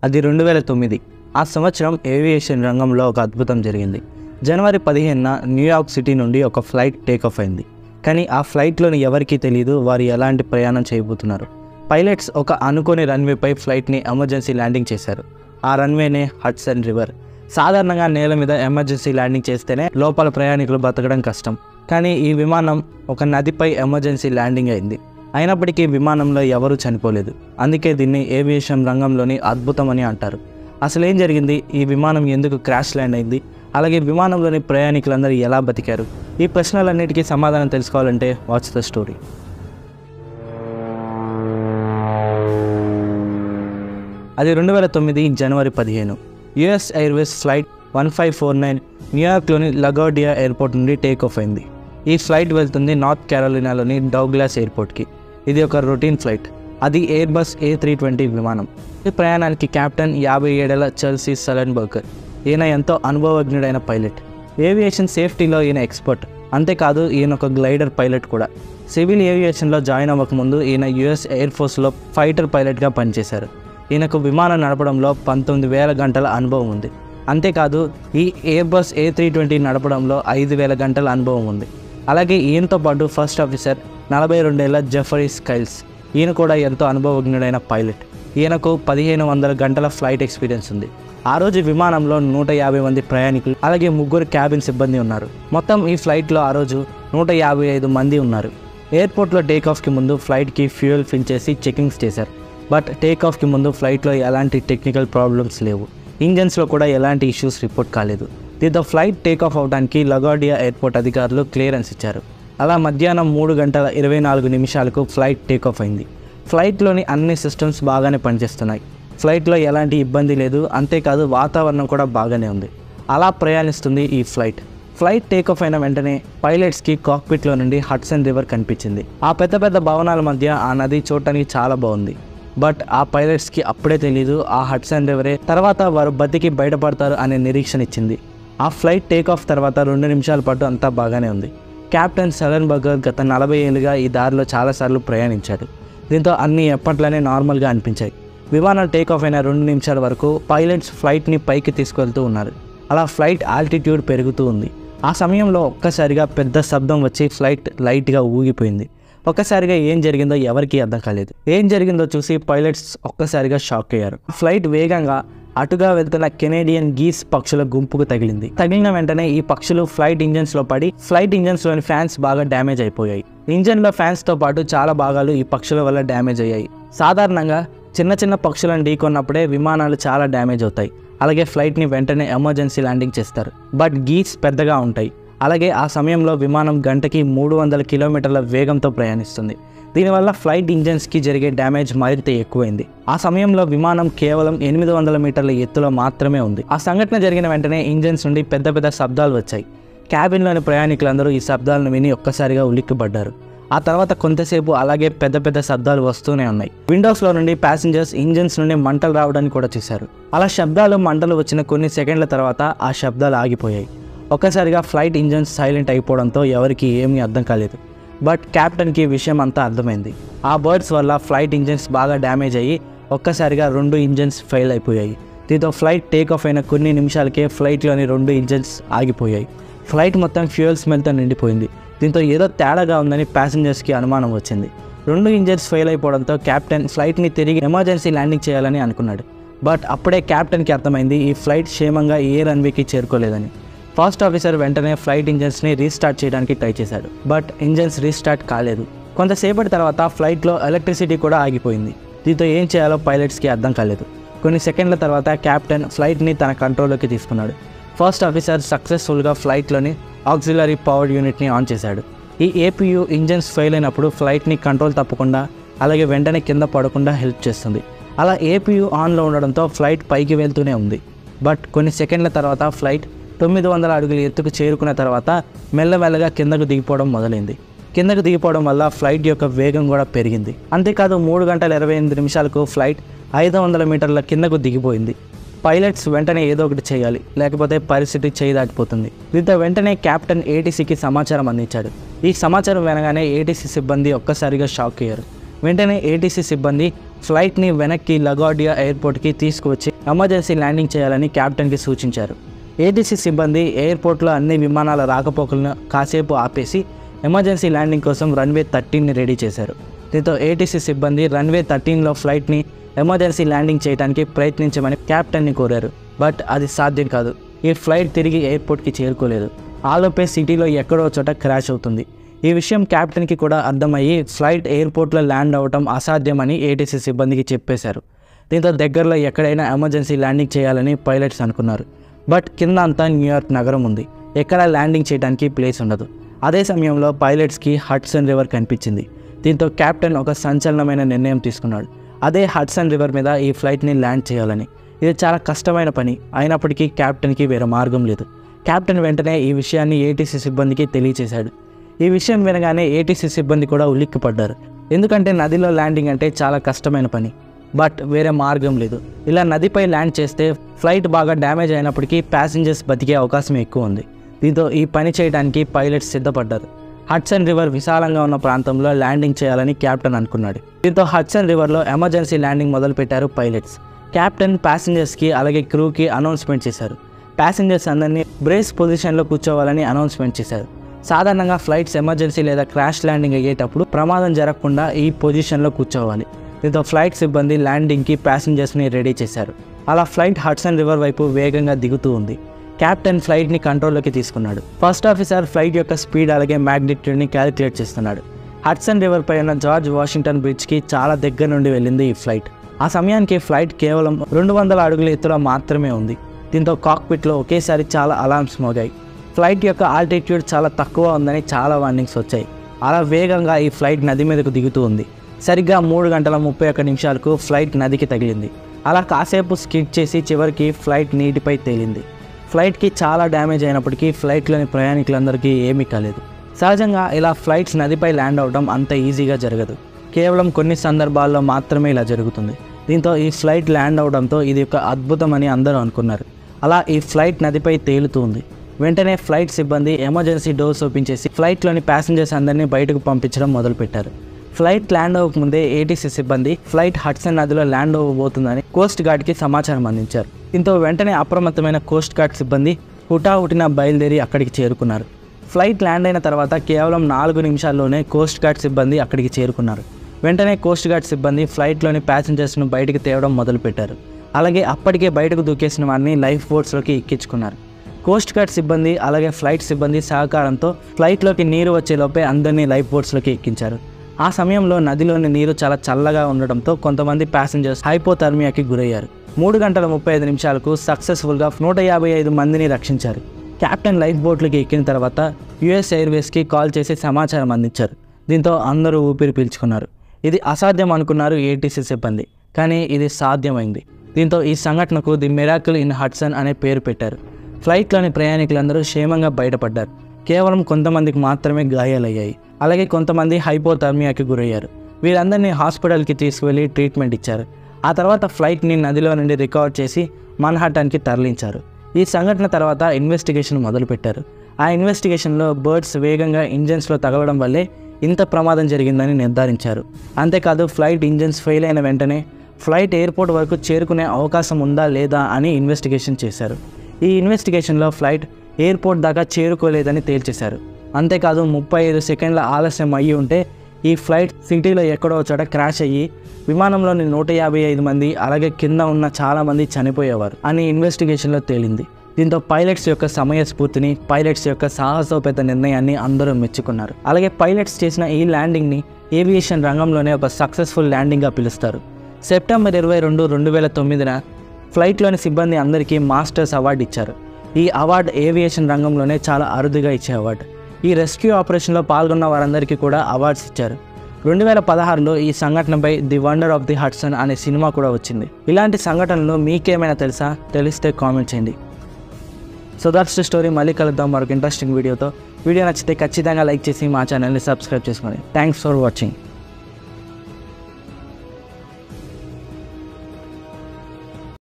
అది 2009. ఆ సంవత్సరం ఏవియేషన్ రంగంలో ఒక అద్భుతం జరిగింది. జనవరి 15న న్యూయార్క్ సిటీ నుండి ఒక ఫ్లైట్ టేకాఫ్ అయింది. కానీ ఆ ఫ్లైట్లోని ఎవరికీ తెలియదు వారు ఎలాంటి ప్రయాణం చేయబోతున్నారు. పైలట్స్ ఒక అనుకోని రన్వేపై ఫ్లైట్ని ఎమర్జెన్సీ ల్యాండింగ్ చేశారు. ఆ రన్వేనే హడ్సన్ రివర్. సాధారణంగా నేల మీద ఎమర్జెన్సీ ల్యాండింగ్ చేస్తేనే లోపల ప్రయాణికులు బతకడం కష్టం. కానీ ఈ విమానం ఒక నదిపై ఎమర్జెన్సీ ల్యాండింగ్ అయింది. అయినప్పటికీ విమానంలో ఎవరూ చనిపోలేదు. అందుకే దీన్ని ఏవియేషన్ రంగంలోని అద్భుతం అని అంటారు. అసలు ఏం జరిగింది, ఈ విమానం ఎందుకు క్రాష్ ల్యాండ్ అయింది, అలాగే విమానంలోని ప్రయాణికులందరూ ఎలా బతికారు, ఈ ప్రశ్నలన్నిటికీ సమాధానం తెలుసుకోవాలంటే వాచ్ ద స్టోరీ. అది 2009 జనవరి 15. యుఎస్ ఎయిర్వేస్ ఫ్లైట్ 1549 న్యూయార్క్లోని లగార్డియా ఎయిర్పోర్ట్ నుండి టేక్ ఆఫ్ అయింది. ఈ ఫ్లైట్ వెళ్తుంది నార్త్ క్యారోలినాలోని డౌగ్లాస్ ఎయిర్పోర్ట్కి. ఇది ఒక రొటీన్ ఫ్లైట్. అది ఎయిర్బస్ A320 విమానం. ఈ ప్రయాణానికి కెప్టెన్ 57 ఏళ్ల చెల్సీ సలెన్బర్గర్. ఈయన ఎంతో అనుభవజ్ఞుడైన పైలట్. ఏవియేషన్ సేఫ్టీలో ఈయన ఎక్స్పర్ట్. అంతేకాదు ఈయన ఒక గ్లైడర్ పైలట్ కూడా. సివిల్ ఏవియేషన్లో జాయిన్ అవ్వకముందు ఈయన యుఎస్ ఎయిర్ ఫోర్స్లో ఫైటర్ పైలట్గా పనిచేశారు. ఈయనకు విమానం నడపడంలో 19,000 గంటల అనుభవం ఉంది. అంతేకాదు ఈ ఎయిర్బస్ A320 నడపడంలో 5,000 గంటల అనుభవం ఉంది. అలాగే ఈయనతో పాటు ఫస్ట్ ఆఫీసర్ 42 ఏళ్ల జెఫరీ స్కైల్స్. ఈయన కూడా ఎంతో అనుభవజ్ఞుడైన పైలట్. ఈయనకు 1,500 గంటల ఫ్లైట్ ఎక్స్పీరియన్స్ ఉంది. ఆ రోజు విమానంలో 150 మంది ప్రయాణికులు అలాగే 3 క్యాబిన్ సిబ్బంది ఉన్నారు. మొత్తం ఈ ఫ్లైట్లో ఆ రోజు 155 మంది ఉన్నారు. ఎయిర్పోర్ట్లో టేకాఫ్కి ముందు ఫ్లైట్కి ఫ్యూయల్ ఫిల్ చేసి చెకింగ్స్ చేశారు. బట్ టేకాఫ్కి ముందు ఫ్లైట్లో ఎలాంటి టెక్నికల్ ప్రాబ్లమ్స్ లేవు. ఇంజన్స్లో కూడా ఎలాంటి ఇష్యూస్ రిపోర్ట్ కాలేదు. దీంతో ఫ్లైట్ టేకాఫ్ అవడానికి లగార్డియా ఎయిర్పోర్ట్ అధికారులు క్లియరెన్స్ ఇచ్చారు. అలా మధ్యాహ్నం 3:24 ఫ్లైట్ టేకాఫ్ అయింది. ఫ్లైట్లోని అన్ని సిస్టమ్స్ బాగానే పనిచేస్తున్నాయి. ఫ్లైట్లో ఎలాంటి ఇబ్బంది లేదు. అంతేకాదు వాతావరణం కూడా బాగానే ఉంది. అలా ప్రయాణిస్తుంది ఈ ఫ్లైట్ టేకాఫ్ అయిన వెంటనే పైలట్స్కి కాక్పిట్లో నుండి హడ్సన్ రివర్ కనిపించింది. ఆ పెద్ద పెద్ద భవనాల మధ్య ఆ నది చూడటానికి చాలా బాగుంది. బట్ ఆ పైలట్స్కి అప్పుడే తెలీదు ఆ హడ్సన్ రివరే తర్వాత వారు బతికి బయటపడతారు అనే నిరీక్షణ ఇచ్చింది. ఆ ఫ్లైట్ టేకాఫ్ తర్వాత 2 నిమిషాల పాటు అంతా బాగానే ఉంది. కెప్టెన్ సలెన్బర్గర్ గత 40 ఏళ్ళుగా ఈ దారిలో చాలాసార్లు ప్రయాణించాడు. దీంతో అన్నీ ఎప్పట్లోనే నార్మల్గా అనిపించాయి. విమానం టేకాఫ్ అయిన 2 నిమిషాల వరకు పైలట్స్ ఫ్లైట్ని పైకి తీసుకెళ్తూ ఉన్నారు. అలా ఫ్లైట్ ఆల్టిట్యూడ్ పెరుగుతూ ఉంది. ఆ సమయంలో ఒక్కసారిగా పెద్ద శబ్దం వచ్చి ఫ్లైట్ లైట్గా ఊగిపోయింది. ఒక్కసారిగా ఏం జరిగిందో ఎవరికీ అర్థం కాలేదు. ఏం జరిగిందో చూసి పైలట్స్ ఒక్కసారిగా షాక్ అయ్యారు. ఫ్లైట్ వేగంగా అటుగా వెళ్తున్న కెనేడియన్ గీస్ పక్షుల గుంపుకు తగిలింది. తగిలిన వెంటనే ఈ పక్షులు ఫ్లైట్ ఇంజన్స్లో పడి ఫ్లైట్ ఇంజన్స్లోని ఫ్యాన్స్ బాగా డ్యామేజ్ అయిపోయాయి. ఇంజన్లో ఫ్యాన్స్తో పాటు చాలా భాగాలు ఈ పక్షుల వల్ల డ్యామేజ్ అయ్యాయి. సాధారణంగా చిన్న పక్షులను ఢీకొన్నప్పుడే విమానాలు చాలా డ్యామేజ్ అవుతాయి. అలాగే ఫ్లైట్ని వెంటనే ఎమర్జెన్సీ ల్యాండింగ్ చేస్తారు. బట్ గీస్ పెద్దగా ఉంటాయి. అలాగే ఆ సమయంలో విమానం గంటకి 300 కిలోమీటర్ల వేగంతో ప్రయాణిస్తుంది. దీనివల్ల ఫ్లైట్ ఇంజన్స్కి జరిగే డ్యామేజ్ మరింత ఎక్కువైంది. ఆ సమయంలో విమానం కేవలం 800 మీటర్ల ఎత్తులో మాత్రమే ఉంది. ఆ సంఘటన జరిగిన వెంటనే ఇంజన్స్ నుండి పెద్ద పెద్ద శబ్దాలు వచ్చాయి. క్యాబిన్లోని ప్రయాణికులందరూ ఈ శబ్దాలను విని ఒక్కసారిగా ఉలిక్కిపడ్డారు. ఆ తర్వాత కొంతసేపు అలాగే పెద్ద పెద్ద శబ్దాలు వస్తూనే ఉన్నాయి. విండోస్లో నుండి ప్యాసింజర్స్ ఇంజన్స్ నుండి మంటలు రావడానికి కూడా చూశారు. అలా శబ్దాలు మంటలు వచ్చిన కొన్ని సెకండ్ల తర్వాత ఆ శబ్దాలు ఆగిపోయాయి. ఒక్కసారిగా ఫ్లైట్ ఇంజన్స్ సైలెంట్ అయిపోవడంతో ఎవరికి ఏమీ అర్థం కాలేదు. బట్ కెప్టెన్కి విషయం అంతా అర్థమైంది. ఆ బర్డ్స్ వల్ల ఫ్లైట్ ఇంజన్స్ బాగా డ్యామేజ్ అయ్యి ఒక్కసారిగా 2 ఇంజన్స్ ఫెయిల్ అయిపోయాయి. దీంతో ఫ్లైట్ టేకాఫ్ అయిన కొన్ని నిమిషాలకే ఫ్లైట్లోని 2 ఇంజన్స్ ఆగిపోయాయి. ఫ్లైట్ మొత్తం ఫ్యూయల్ స్మెల్తో నిండిపోయింది. దీంతో ఏదో తేడాగా ఉందని ప్యాసింజర్స్కి అనుమానం వచ్చింది. 2 ఇంజన్స్ ఫెయిల్ అయిపోవడంతో కెప్టెన్ ఫ్లైట్ని తిరిగి ఎమర్జెన్సీ ల్యాండింగ్ చేయాలని అనుకున్నాడు. బట్ అప్పుడే కెప్టెన్కి అర్థమైంది ఈ ఫ్లైట్ క్షేమంగా ఏ రన్వేకి చేరుకోలేదని. ఫస్ట్ ఆఫీసర్ వెంటనే ఫ్లైట్ ఇంజన్స్ని రీస్టార్ట్ చేయడానికి ట్రై చేశాడు. బట్ ఇంజన్స్ రీస్టార్ట్ కాలేదు. కొంతసేపటి తర్వాత ఫ్లైట్లో ఎలక్ట్రిసిటీ కూడా ఆగిపోయింది. దీంతో ఏం చేయాలో పైలట్స్కి అర్థం కాలేదు. కొన్ని సెకండ్ల తర్వాత కెప్టెన్ ఫ్లైట్ని తన కంట్రోల్లోకి తీసుకున్నాడు. ఫస్ట్ ఆఫీసర్ సక్సెస్ఫుల్గా ఫ్లైట్లోని ఆక్సిలరీ పవర్ యూనిట్ని ఆన్ చేశాడు. ఈ APU ఇంజన్స్ ఫెయిల్ అయినప్పుడు ఫ్లైట్ని కంట్రోల్ తప్పకుండా అలాగే వెంటనే కింద పడకుండా హెల్ప్ చేస్తుంది. అలా APU ఆన్లో ఉండడంతో ఫ్లైట్ పైకి వెళ్తూనే ఉంది. బట్ కొన్ని సెకండ్ల తర్వాత ఫ్లైట్ 900 అడుగుల ఎత్తుకు చేరుకున్న తర్వాత మెల్లమెల్లగా కిందకు దిగిపోవడం మొదలైంది. కిందకు దిగిపోవడం వల్ల ఫ్లైట్ యొక్క వేగం కూడా పెరిగింది. అంతేకాదు 3:28 ఫ్లైట్ 500 మీటర్ల కిందకు దిగిపోయింది. పైలట్స్ వెంటనే ఏదో ఒకటి చేయాలి, లేకపోతే పరిస్థితి చేయి దాటిపోతుంది. దీంతో వెంటనే కెప్టెన్ ATCకి సమాచారం అందించాడు. ఈ సమాచారం వినగానే ATC సిబ్బంది ఒక్కసారిగా షాక్ అయ్యారు. వెంటనే ATC సిబ్బంది ఫ్లైట్ని వెనక్కి లగార్డియా ఎయిర్పోర్ట్కి తీసుకువచ్చి ఎమర్జెన్సీ ల్యాండింగ్ చేయాలని కెప్టెన్కి సూచించారు. ఏటీసీ సిబ్బంది ఎయిర్పోర్ట్లో అన్ని విమానాల రాకపోకలను కాసేపు ఆపేసి ఎమర్జెన్సీ ల్యాండింగ్ కోసం రన్వే 13ని రెడీ చేశారు. దీంతో ఏటీసీ సిబ్బంది రన్వే 13లో ఫ్లైట్ని ఎమర్జెన్సీ ల్యాండింగ్ చేయడానికి ప్రయత్నించమని కెప్టెన్ని కోరారు. బట్ అది సాధ్యం కాదు. ఈ ఫ్లైట్ తిరిగి ఎయిర్పోర్ట్కి చేరుకోలేదు. ఆలోపే సిటీలో ఎక్కడో చోట క్రాష్ అవుతుంది. ఈ విషయం కెప్టెన్కి కూడా అర్థమయ్యి ఫ్లైట్ ఎయిర్పోర్ట్లో ల్యాండ్ అవ్వడం అసాధ్యమని ఏటీసీ సిబ్బందికి చెప్పేశారు. దీంతో దగ్గరలో ఎక్కడైనా ఎమర్జెన్సీ ల్యాండింగ్ చేయాలని పైలట్స్ అనుకున్నారు. బట్ కింద అంతా న్యూయార్క్ నగరం ఉంది. ఎక్కడ ల్యాండింగ్ చేయడానికి ప్లేస్ ఉండదు. అదే సమయంలో పైలట్స్కి హడ్సన్ రివర్ కనిపించింది. దీంతో కెప్టెన్ ఒక సంచలనమైన నిర్ణయం తీసుకున్నాడు. అదే హడ్సన్ రివర్ మీద ఈ ఫ్లైట్ని ల్యాండ్ చేయాలని. ఇది చాలా కష్టమైన పని అయినప్పటికీ కెప్టెన్కి వేరే మార్గం లేదు. కెప్టెన్ వెంటనే ఈ విషయాన్ని ఏటీసీ సిబ్బందికి తెలియచేశాడు. ఈ విషయం వినగానే ఏటీసీ సిబ్బంది కూడా ఉలిక్కిపడ్డారు. ఎందుకంటే నదిలో ల్యాండింగ్ అంటే చాలా కష్టమైన పని. బట్ వేరే మార్గం లేదు. ఇలా నదిపై ల్యాండ్ చేస్తే ఫ్లైట్ బాగా డ్యామేజ్ అయినప్పటికీ ప్యాసింజర్స్ బతికే అవకాశం ఎక్కువ ఉంది. దీంతో ఈ పని చేయడానికి పైలట్స్ సిద్ధపడ్డారు. హడ్సన్ రివర్ విశాలంగా ఉన్న ప్రాంతంలో ల్యాండింగ్ చేయాలని కెప్టెన్ అనుకున్నాడు. దీంతో హడ్సన్ రివర్లో ఎమర్జెన్సీ ల్యాండింగ్ మొదలుపెట్టారు పైలట్స్. కెప్టెన్ ప్యాసింజర్స్కి అలాగే క్రూకి అనౌన్స్మెంట్ చేశారు. ప్యాసింజర్స్ అందరినీ బ్రేస్ పొజిషన్లో కూర్చోవాలని అనౌన్స్మెంట్ చేశారు. సాధారణంగా ఫ్లైట్స్ ఎమర్జెన్సీ లేదా క్రాష్ ల్యాండింగ్ అయ్యేటప్పుడు ప్రమాదం జరగకుండా ఈ పొజిషన్లో కూర్చోవాలి. దీంతో ఫ్లైట్ సిబ్బంది ల్యాండింగ్కి ప్యాసింజర్స్ని రెడీ చేశారు. అలా ఫ్లైట్ హడ్సన్ రివర్ వైపు వేగంగా దిగుతూ ఉంది. కెప్టెన్ ఫ్లైట్ని కంట్రోల్లోకి తీసుకున్నాడు. ఫస్ట్ ఆఫీసర్ ఫ్లైట్ యొక్క స్పీడ్ అలాగే మ్యాగ్నిట్యూడ్ని క్యాలిక్యులేట్ చేస్తున్నాడు. హడ్సన్ రివర్ పై ఉన్న జార్జ్ వాషింగ్టన్ బ్రిడ్జ్కి చాలా దగ్గర నుండి వెళ్ళింది ఈ ఫ్లైట్. ఆ సమయానికి ఫ్లైట్ కేవలం 200 అడుగుల ఎత్తులో మాత్రమే ఉంది. దీంతో కాక్పిట్లో ఒకేసారి చాలా అలార్మ్స్ మోగాయి. ఫ్లైట్ యొక్క ఆల్టిట్యూడ్ చాలా తక్కువ ఉందని చాలా వార్నింగ్స్ వచ్చాయి. అలా వేగంగా ఈ ఫ్లైట్ నది మీదకు దిగుతూ ఉంది. సరిగ్గా 3:31 ఫ్లైట్ నదికి తగిలింది. అలా కాసేపు స్కిడ్ చేసి చివరికి ఫ్లైట్ నీటిపై తేలింది. ఫ్లైట్కి చాలా డ్యామేజ్ అయినప్పటికీ ఫ్లైట్లోని ప్రయాణికులందరికీ ఏమీ కాలేదు. సహజంగా ఇలా ఫ్లైట్స్ నదిపై ల్యాండ్ అవడం అంత ఈజీగా జరగదు. కేవలం కొన్ని సందర్భాల్లో మాత్రమే ఇలా జరుగుతుంది. దీంతో ఈ ఫ్లైట్ ల్యాండ్ అవడంతో ఇది ఒక అద్భుతం అని అందరూ అనుకున్నారు. అలా ఈ ఫ్లైట్ నదిపై తేలుతూ ఉంది. వెంటనే ఫ్లైట్ సిబ్బంది ఎమర్జెన్సీ డోర్స్ ఓపెన్ చేసి ఫ్లైట్లోని ప్యాసింజర్స్ అందరినీ బయటకు పంపించడం మొదలుపెట్టారు. ఫ్లైట్ ల్యాండ్ అవ్వకముందే ఏటీసీ సిబ్బంది ఫ్లైట్ హడ్సన్ నదిలో ల్యాండ్ అవ్వబోతుందని కోస్ట్ గార్డ్కి సమాచారం అందించారు. దీంతో వెంటనే అప్రమత్తమైన కోస్ట్ గార్డ్ సిబ్బంది హుటాహుటిన బయలుదేరి అక్కడికి చేరుకున్నారు. ఫ్లైట్ ల్యాండ్ అయిన తర్వాత కేవలం 4 నిమిషాల్లోనే కోస్ట్ గార్డ్ సిబ్బంది అక్కడికి చేరుకున్నారు. వెంటనే కోస్ట్ గార్డ్ సిబ్బంది ఫ్లైట్లోని ప్యాసింజర్స్ను బయటకు తేవడం మొదలుపెట్టారు. అలాగే అప్పటికే బయటకు దూకేసిన వారిని లైఫ్ బోట్స్లోకి ఎక్కించుకున్నారు. కోస్ట్ గార్డ్ సిబ్బంది అలాగే ఫ్లైట్ సిబ్బంది సహకారంతో ఫ్లైట్లోకి నీరు వచ్చేలోపే అందరినీ లైఫ్ బోట్స్లోకి ఎక్కించారు. ఆ సమయంలో నదిలోని నీరు చాలా చల్లగా ఉండడంతో కొంతమంది ప్యాసింజర్స్ హైపోథర్మియాకి గురయ్యారు. 3:35 సక్సెస్ఫుల్గా 155 మందిని రక్షించారు. కెప్టెన్ లైఫ్ బోట్లోకి ఎక్కిన తర్వాత యుఎస్ ఎయిర్వేస్కి కాల్ చేసి సమాచారం అందించారు. దీంతో అందరూ ఊపిరి పీల్చుకున్నారు. ఇది అసాధ్యం అనుకున్నారు ఏటీసీ సిబ్బంది, కానీ ఇది సాధ్యమైంది. దీంతో ఈ సంఘటనకు ది మిరాకిల్ ఇన్ హడ్సన్ అనే పేరు పెట్టారు. ఫ్లైట్లోని ప్రయాణికులందరూ క్షేమంగా బయటపడ్డారు. కేవలం కొంతమందికి మాత్రమే గాయాలయ్యాయి. అలాగే కొంతమంది హైపోథర్మియాకి గురయ్యారు. వీరందరినీ హాస్పిటల్కి తీసుకువెళ్ళి ట్రీట్మెంట్ ఇచ్చారు. ఆ తర్వాత ఫ్లైట్ని నదిలో నుండి రికవర్ చేసి మన్హాటన్కి తరలించారు. ఈ సంఘటన తర్వాత ఇన్వెస్టిగేషన్ మొదలుపెట్టారు. ఆ ఇన్వెస్టిగేషన్లో బర్డ్స్ వేగంగా ఇంజన్స్లో తగలడం వల్లే ఇంత ప్రమాదం జరిగిందని నిర్ధారించారు. అంతేకాదు ఫ్లైట్ ఇంజన్స్ ఫెయిల్ అయిన వెంటనే ఫ్లైట్ ఎయిర్పోర్ట్ వరకు చేరుకునే అవకాశం ఉందా లేదా అని ఇన్వెస్టిగేషన్ చేశారు. ఈ ఇన్వెస్టిగేషన్లో ఫ్లైట్ ఎయిర్పోర్ట్ దాకా చేరుకోలేదని తేల్చేశారు. అంతేకాదు 35 సెకండ్ల ఆలస్యం అయ్యి ఉంటే ఈ ఫ్లైట్ సిటీలో ఎక్కడో చోట క్రాష్ అయ్యి విమానంలోని 155 మంది అలాగే కింద ఉన్న చాలామంది చనిపోయేవారు అని ఇన్వెస్టిగేషన్లో తేలింది. దీంతో పైలట్స్ యొక్క సమయస్ఫూర్తిని, పైలట్స్ యొక్క సాహసోపేత నిర్ణయాన్ని అందరూ మెచ్చుకున్నారు. అలాగే పైలట్స్ చేసిన ఈ ల్యాండింగ్ని ఏవియేషన్ రంగంలోనే ఒక సక్సెస్ఫుల్ ల్యాండింగ్గా పిలుస్తారు. సెప్టెంబర్ 22, 2009 ఫ్లైట్లోని సిబ్బంది అందరికీ మాస్టర్స్ అవార్డు ఇచ్చారు. ఈ అవార్డు ఏవియేషన్ రంగంలోనే చాలా అరుదుగా ఇచ్చే అవార్డు. ఈ రెస్క్యూ ఆపరేషన్లో పాల్గొన్న వారందరికీ కూడా అవార్డ్స్ ఇచ్చారు. 2016లో ఈ సంఘటనపై the wonder of the Hudson అనే సినిమా కూడా వచ్చింది. ఇలాంటి సంఘటనలు మీకేమైనా తెలుసా? తెలిస్తే కామెంట్ చేయండి. So that's the story. మళ్ళీ కలుద్దాం మరొక ఇంట్రెస్టింగ్ వీడియోతో. వీడియో నచ్చితే ఖచ్చితంగా లైక్ చేసి మా ఛానల్ని సబ్స్క్రైబ్ చేసుకోండి. Thanks for watching.